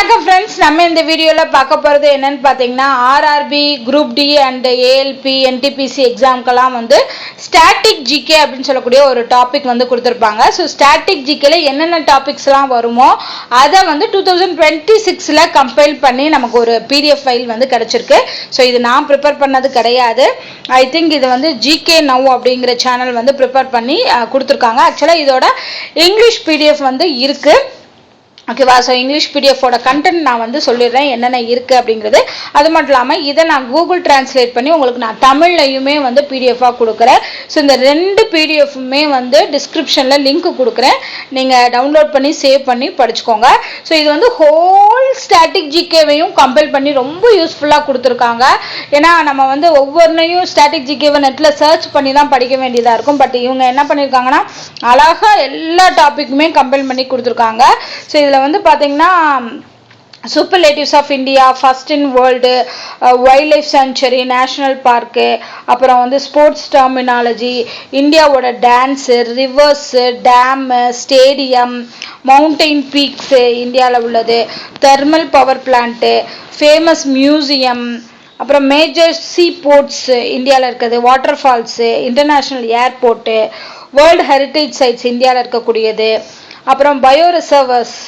வணக்கம் ஃப்ரெண்ட்ஸ், நம்ம இந்த வீடியோவில் பார்க்க போகிறது என்னன்னு பார்த்தீங்கன்னா RRB group D and ALP NTPC எக்ஸாம்க்கெல்லாம் வந்து ஸ்டாட்டிக் ஜிகே அப்படின்னு சொல்லக்கூடிய ஒரு டாபிக் வந்து கொடுத்துருப்பாங்க. ஸோ ஸ்டாட்டிக் ஜிகேல என்னென்ன டாபிக்ஸ்லாம் வருமோ அதை வந்து 2026 கம்பைல் பண்ணி நமக்கு ஒரு பிடிஎஃப் ஃபைல் வந்து கிடச்சிருக்கு. ஸோ இது நான் ப்ரிப்பேர் பண்ணது கிடையாது. ஐ திங்க் இது வந்து ஜிகே நவ் அப்படிங்கிற சேனல் வந்து ப்ரிப்பேர் பண்ணி கொடுத்துருக்காங்க. ஆக்சுவலாக இதோட இங்கிலீஷ் பிடிஎஃப் வந்து இருக்குது. ஓகேவா? ஸோ இங்கிலீஷ் பிடிஎஃபோட கண்டென்ட் நான் வந்து சொல்லிடுறேன் என்னென்ன இருக்குது அப்படிங்கிறது. அது மட்டும் இல்லாமல் இதை நான் கூகுள் டிரான்ஸ்லேட் பண்ணி உங்களுக்கு நான் தமிழ்லையுமே வந்து பிடிஎஃபாக கொடுக்குறேன். ஸோ இந்த ரெண்டு பிடிஎஃப்புமே வந்து டிஸ்கிரிப்ஷனில் லிங்க் கொடுக்குறேன். நீங்கள் டவுன்லோட் பண்ணி சேவ் பண்ணி படிச்சுக்கோங்க. ஸோ இது வந்து ஹோல் ஸ்டாட்டிக் ஜிகேவையும் கம்பைல் பண்ணி ரொம்ப யூஸ்ஃபுல்லாக கொடுத்துருக்காங்க. ஏன்னா நம்ம வந்து ஒவ்வொன்றையும் ஸ்டாட்டிக் ஜிகேவை நெட்டில் சர்ச் பண்ணி தான் படிக்க வேண்டியதாக இருக்கும். பட் இவங்க என்ன பண்ணியிருக்காங்கன்னா அழகாக எல்லா டாப்பிக்குமே கம்பைல் பண்ணி கொடுத்துருக்காங்க. ஸோ இதில் வந்து பார்த்தீங்கன்னா superlatives of India, first in world, wild life sanctuary, national park, அப்புறம் வந்து ஸ்போர்ட்ஸ் டெர்மினாலஜி, இந்தியாவோட dance, rivers, dam, stadium, mountain peaks இந்தியாவில் உள்ளது, thermal power plant, famous museum, அப்புறம் மேஜர் சீ போர்ட்ஸ் இந்தியாவில் இருக்குது, water falls, international airport, world heritage sites இந்தியாவில் இருக்கக்கூடியது, அப்புறம் பயோ ரிசர்வர்ஸ்,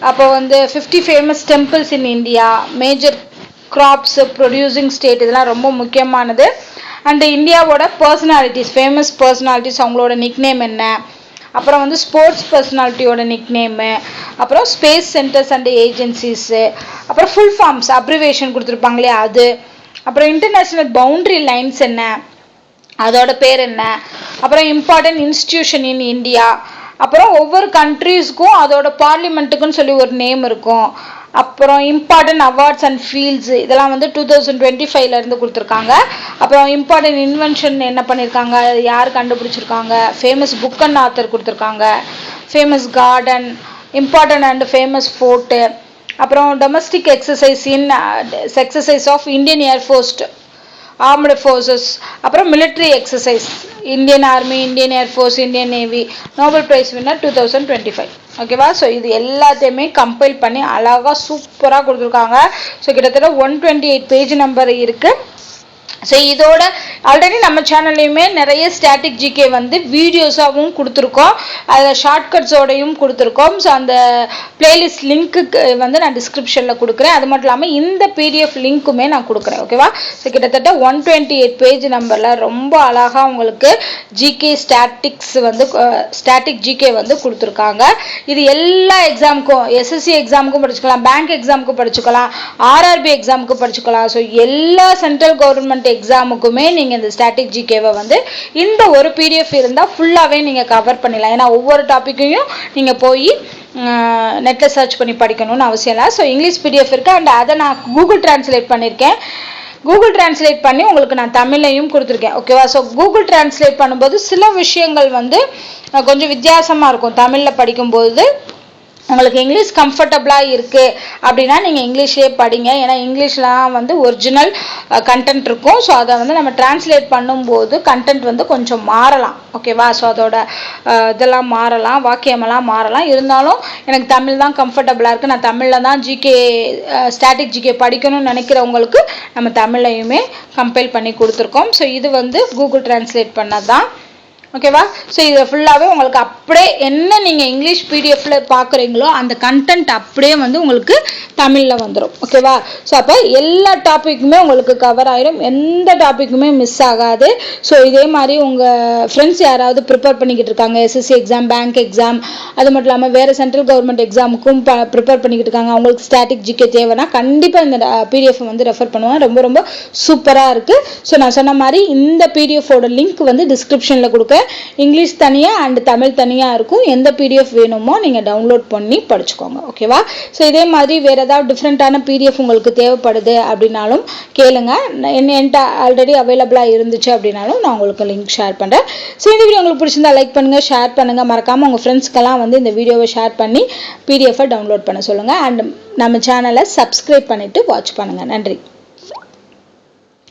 அப்போ வந்து 50 famous temples in India, major crops producing state, இதெல்லாம் ரொம்ப முக்கியமானது. அண்ட் இந்தியாவோட பர்சனாலிட்டிஸ், ஃபேமஸ் பர்சனாலிட்டிஸ், அவங்களோட நிக்நேம் என்ன, அப்புறம் வந்து ஸ்போர்ட்ஸ் பர்சனாலிட்டியோட நிக்நேமு, அப்புறம் ஸ்பேஸ் சென்டர்ஸ் அண்ட் ஏஜென்சிஸு, அப்புறம் ஃபுல் ஃபார்ம்ஸ் அப்ரிவேஷன் கொடுத்துருப்பாங்களே அது, அப்புறம் இன்டர்நேஷ்னல் பவுண்ட்ரி லைன்ஸ் என்ன, அதோட பேர் என்ன, அப்புறம் இம்பார்ட்டன்ட் இன்ஸ்டிடியூஷன் இன் இந்தியா, அப்புறம் ஒவ்வொரு கண்ட்ரீஸ்க்கும் அதோட பார்லிமெண்ட்டுக்குன்னு சொல்லி ஒரு நேம் இருக்கும், அப்புறம் இம்பார்ட்டன்ட் அவார்ட்ஸ் அண்ட் ஃபீல்ட்ஸ், இதெல்லாம் வந்து 2025 கொடுத்துருக்காங்க. அப்புறம் இம்பார்ட்டன்ட் இன்வென்ஷன் என்ன பண்ணியிருக்காங்க, யார் கண்டுபிடிச்சிருக்காங்க, ஃபேமஸ் புக் அண்ட் ஆத்தர் கொடுத்துருக்காங்க, famous garden, important and famous fort, அப்புறம் domestic exercise of Indian air force, armed forces, அப்புறம் military exercise, Indian army, Indian air force, Indian navy, Nobel prize winner 2025. ஓகேவா? ஸோ இது எல்லாத்தையுமே கம்பைல் பண்ணி அழகாக சூப்பராக கொடுத்துருக்காங்க. ஸோ கிட்டத்தட்ட 128 பேஜ் நம்பர் இருக்குது. ஸோ இதோட ஆல்ரெடி நம்ம சேனல்லையுமே நிறைய ஸ்டாட்டிக் ஜிகே வந்து வீடியோஸாகவும் கொடுத்துருக்கோம், அதில் ஷார்ட்கட்ஸோடையும் கொடுத்துருக்கோம். ஸோ அந்த பிளேலிஸ்ட் லிங்க்குக்கு வந்து நான் டிஸ்கிரிப்ஷனில் கொடுக்குறேன். அது மட்டும் இல்லாமல் இந்த பிடிஎஃப் லிங்க்குமே நான் கொடுக்குறேன். ஓகேவா? ஸோ கிட்டத்தட்ட 128 பேஜ் நம்பரில் ரொம்ப அழகாக உங்களுக்கு ஜிகே ஸ்டாட்டிக் ஜிகே வந்து கொடுத்துருக்காங்க. இது எல்லா எக்ஸாமுக்கும், எஸ்எஸ்சி எக்ஸாமுக்கும் படிச்சுக்கலாம், பேங்க் எக்ஸாமுக்கும் படிச்சுக்கலாம், ஆர்ஆர்பி எக்ஸாமுக்கு படிச்சுக்கலாம். ஸோ எல்லா சென்ட்ரல் கவர்மெண்ட் எக்ஸாமுக்குமே நீங்கள் இந்த ஸ்டாட்டிக் ஜிகேவை வந்து இந்த ஒரு பிடிஎஃப் இருந்தால் ஃபுல்லாகவே நீங்கள் கவர் பண்ணிடலாம். ஏன்னா ஒவ்வொரு டாப்பிக்கையும் நீங்கள் போய் நெட்டில் சர்ச் பண்ணி படிக்கணும்னு அவசியம் இல்லை. ஸோ இங்கிலீஷ் பிடிஎஃப் இருக்குது அண்ட் அதை நான் கூகுள் டிரான்ஸ்லேட் பண்ணியிருக்கேன். கூகுள் டிரான்ஸ்லேட் பண்ணி உங்களுக்கு நான் தமிழையும் கொடுத்துருக்கேன். ஓகேவா? ஸோ கூகுள் டிரான்ஸ்லேட் பண்ணும்போது சில விஷயங்கள் வந்து கொஞ்சம் வித்தியாசமாக இருக்கும். தமிழில் படிக்கும்போது உங்களுக்கு இங்கிலீஷ் கம்ஃபர்டபுளாக இருக்குது அப்படின்னா நீங்கள் இங்கிலீஷ்லேயே படிங்க. ஏன்னா இங்கிலீஷ்லாம் வந்து ஒரிஜினல் கண்டென்ட் இருக்கும். ஸோ அதை வந்து நம்ம டிரான்ஸ்லேட் பண்ணும்போது கண்டென்ட் வந்து கொஞ்சம் மாறலாம். ஓகேவா? ஸோ அதோட இதெல்லாம் மாறலாம், வாக்கியமெல்லாம் மாறலாம். இருந்தாலும் எனக்கு தமிழ் தான் கம்ஃபர்டபுளாக இருக்குது, நான் தமிழில் தான் ஸ்டாட்டிக் ஜிகே படிக்கணும்னு நினைக்கிறவங்களுக்கு நம்ம தமிழையுமே கம்பைல் பண்ணி கொடுத்துருக்கோம். ஸோ இது வந்து கூகுள் டிரான்ஸ்லேட் பண்ணது தான். ஓகேவா? ஸோ இது ஃபுல்லாகவே உங்களுக்கு அப்படியே என்ன நீங்கள் இங்கிலீஷ் பிடிஎஃப்ல பார்க்குறீங்களோ அந்த கண்டென்ட் அப்படியே வந்து உங்களுக்கு தமிழில் வந்துடும். ஓகேவா? ஸோ அப்போ எல்லா டாப்பிக்குமே உங்களுக்கு கவர் ஆகிடும், எந்த டாப்பிக்குமே மிஸ் ஆகாது. ஸோ இதே மாதிரி உங்கள் ஃப்ரெண்ட்ஸ் யாராவது ப்ரிப்பேர் பண்ணிக்கிட்டு இருக்காங்க, எஸ்எஸ்சி எக்ஸாம், பேங்க் எக்ஸாம், அது மட்டும் இல்லாமல் வேறு சென்ட்ரல் கவர்மெண்ட் எக்ஸாமுக்கும் ப்ரிப்பேர் பண்ணிக்கிட்டு இருக்காங்க, அவங்களுக்கு ஸ்டாட்டிக் ஜிகே தேவைன்னா கண்டிப்பாக இந்த பிடிஎஃப் வந்து ரெஃபர் பண்ணுவேன். ரொம்ப ரொம்ப சூப்பராக இருக்குது. ஸோ நான் சொன்ன மாதிரி இந்த பிடிஎஃபோட லிங்க் வந்து டிஸ்கிரிப்ஷனில் கொடுக்க, இங்கிலீஷ் தனியாக அண்ட் தமிழ் தனியாக இருக்கும். எந்த பிடிஎஃப் வேணுமோ நீங்கள் டவுன்லோட் பண்ணி படிச்சுக்கோங்க. ஓகேவா? ஸோ இதே மாதிரி வேறு ஏதாவது டிஃப்ரெண்ட்டான பிடிஎஃப் உங்களுக்கு தேவைப்படுது அப்படின்னாலும் கேளுங்க. என்கிட்ட ஆல்ரெடி அவைலபிளாக இருந்துச்சு அப்படின்னாலும் நான் உங்களுக்கு லிங்க் ஷேர் பண்ணுறேன். ஸோ இந்த வீடியோ உங்களுக்கு பிடிச்சிருந்தா லைக் பண்ணுங்கள், ஷேர் பண்ணுங்கள், மறக்காமல் உங்கள் ஃப்ரெண்ட்ஸ்க்கெல்லாம் வந்து இந்த வீடியோவை ஷேர் பண்ணி பிடிஎஃபை டவுன்லோட் பண்ண சொல்லுங்கள். அண்ட் நம்ம சேனலை சப்ஸ்கிரைப் பண்ணிவிட்டு வாட்ச் பண்ணுங்கள். நன்றி.